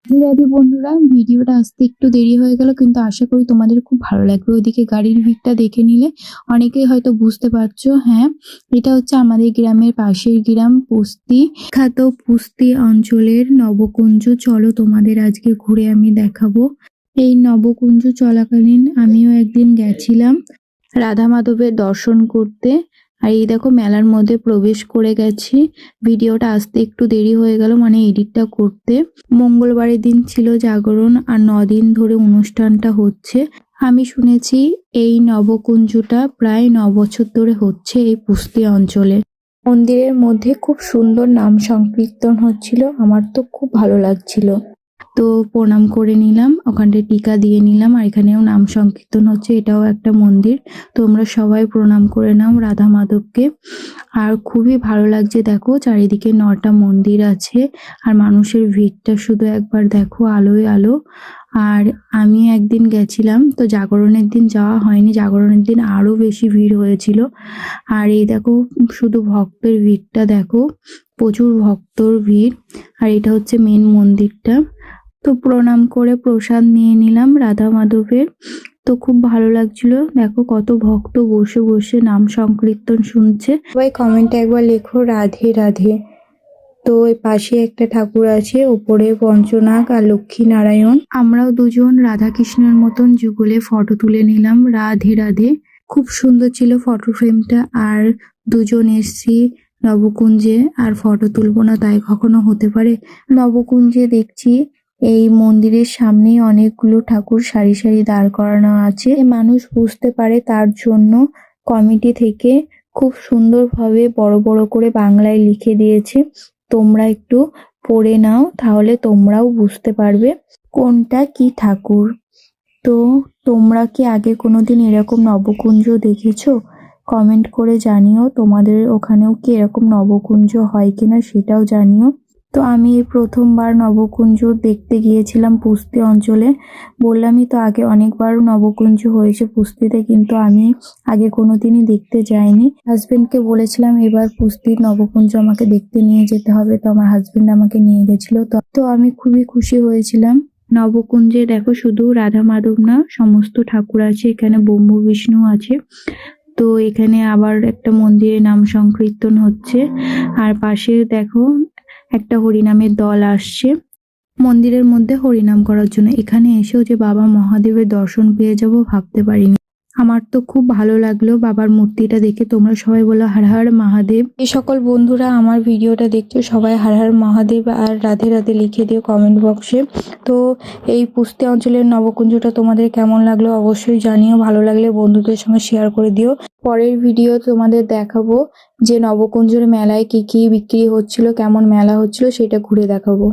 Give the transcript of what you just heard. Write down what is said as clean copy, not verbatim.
রাধে বন্ধুরা, ভিডিওটা আসতে একটু দেরি হয়ে গেল, কিন্তু আশা করি তোমাদের খুব ভালো লাগবে। ওইদিকে গাড়ির ভিড়টা দেখে নিলে অনেকেই হয়তো বুঝতে পারছো। হ্যাঁ, এটা হচ্ছে আমাদের গ্রামের পাশের গ্রাম পুস্তি, বিখ্যাত পুস্তি অঞ্চলের নবকুঞ্জ। চলো তোমাদের আজকে ঘুরে আমি দেখাবো। এই নবকুঞ্জ চলাকালীন আমিও একদিন গেছিলাম রাধা মাধবের দর্শন করতে। আর এই দেখো মেলার মধ্যে প্রবেশ করে গেছি। ভিডিওটা আসতে একটু দেরি হয়ে গেল, মানে এডিটটা করতে। মঙ্গলবারের দিন ছিল জাগরণ, আর 9 দিন ধরে অনুষ্ঠানটা হচ্ছে। আমি শুনেছি এই নবকুঞ্জটা প্রায় 9 বছর ধরে হচ্ছে এই পুস্তি অঞ্চলে। মন্দিরের মধ্যে খুব সুন্দর নাম সংকীর্তন হচ্ছিল, আমার তো খুব ভালো লাগছিল। তো প্রণাম করে নিলাম, ওখানটায় টিকা দিয়ে নিলাম। আর এখানেও নাম সংকীর্তন হচ্ছে, এটাও একটা মন্দির। তোমরা সবাই প্রণাম করে নাও রাধা মাধবকে। আর খুবই ভালো লাগছে, দেখো চারিদিকে 9টা মন্দির আছে, আর মানুষের ভিড়টা শুধু একবার দেখো, আলোয় আলো। আর আমি একদিন গেছিলাম, তো জাগরণের দিন যাওয়া হয়নি, জাগরণের দিন আরো বেশি ভিড় হয়েছিল। আর এই দেখো শুধু ভক্তের ভিড়টা দেখো, প্রচুর ভক্তর ভিড়। আর এটা হচ্ছে মেন মন্দিরটা। তো প্রণাম করে প্রসাদ নিয়ে নিলাম রাধা মাধবের। তো খুব ভালো লাগছিল, দেখো কত ভক্ত বসে বসে নাম সংকীর্তন শুনছে। সবাই কমেন্টে একবার লেখো রাধে রাধে। তো ওই পাশে একটা ঠাকুর আছে, ওপরে পঞ্চনাগ আর লক্ষ্মী নারায়ণ। আমরাও দুজন রাধা কৃষ্ণের মতন যুগলে ফটো তুলে নিলাম, রাধে রাধে। খুব সুন্দর ছিল ফটো ফ্রেমটা। আর দুজন এসছি নবকুঞ্জে, আর ফটো তুলবো না তাই কখনো হতে পারে? নবকুঞ্জে দেখছি এই মন্দিরের সামনে অনেকগুলো ঠাকুর সারি সারি দাঁড় করানো আছে, মানুষ বুঝতে পারে তার জন্য কমিটি থেকে খুব সুন্দরভাবে বড় বড় করে বাংলায় লিখে দিয়েছে। তোমরা একটু পড়ে নাও, তাহলে তোমরাও বুঝতে পারবে কোনটা কি ঠাকুর। তো তোমরা কি আগে কোনোদিন এরকম নবকুঞ্জ দেখেছো? কমেন্ট করে জানিও, তোমাদের ওখানেও কি এরকম নবকুঞ্জ হয় কিনা সেটাও জানিও। তো আমি এই প্রথমবার নবকুঞ্জ দেখতে গিয়েছিলাম পুস্তি অঞ্চলে। বললামই তো আগে অনেকবার নবকুঞ্জ হয়েছে পুস্তিতে, কিন্তু আমি আগে কোনোদিনই দেখতে যাইনি। হাজবেন্ডকে বলেছিলাম এবার পুস্তির নবকুঞ্জ আমাকে দেখতে নিয়ে যেতে হবে, তো আমার হাজবেন্ড আমাকে নিয়ে গেছিল। তো আমি খুবই খুশি হয়েছিলাম। নবকুঞ্জে দেখো শুধু রাধা মাধব না, সমস্ত ঠাকুর আছে, এখানে ব্রহ্ম বিষ্ণু আছে। তো এখানে আবার একটা মন্দিরে নাম সংকীর্তন হচ্ছে, আর পাশে দেখো একটা হরিনামের দল আসছে মন্দিরের মধ্যে হরিনাম করার জন্য। এখানে এসেও যে বাবা মহাদেবের দর্শন পেয়ে যাব ভাবতে পারিনি। আমার তো খুব ভালো লাগলো বাবার মূর্তিটা দেখে। তোমরা সবাই বলো হর হর মহাদেব। এই সকল বন্ধুরা আমার ভিডিওটা দেখছো, সবাই হর হর মহাদেব আর রাধে রাধে লিখে দিও কমেন্ট বক্সে। তো এই পুস্তি অঞ্চলের নবকুঞ্জটা তোমাদের কেমন লাগলো অবশ্যই জানিও, ভালো লাগলে বন্ধুদের সঙ্গে শেয়ার করে দিও। পরের ভিডিও তোমাদের দেখাবো যে নবকুঞ্জের মেলায় কি কি বিক্রি হচ্ছিল, কেমন মেলা হচ্ছিল সেটা ঘুরে দেখাবো।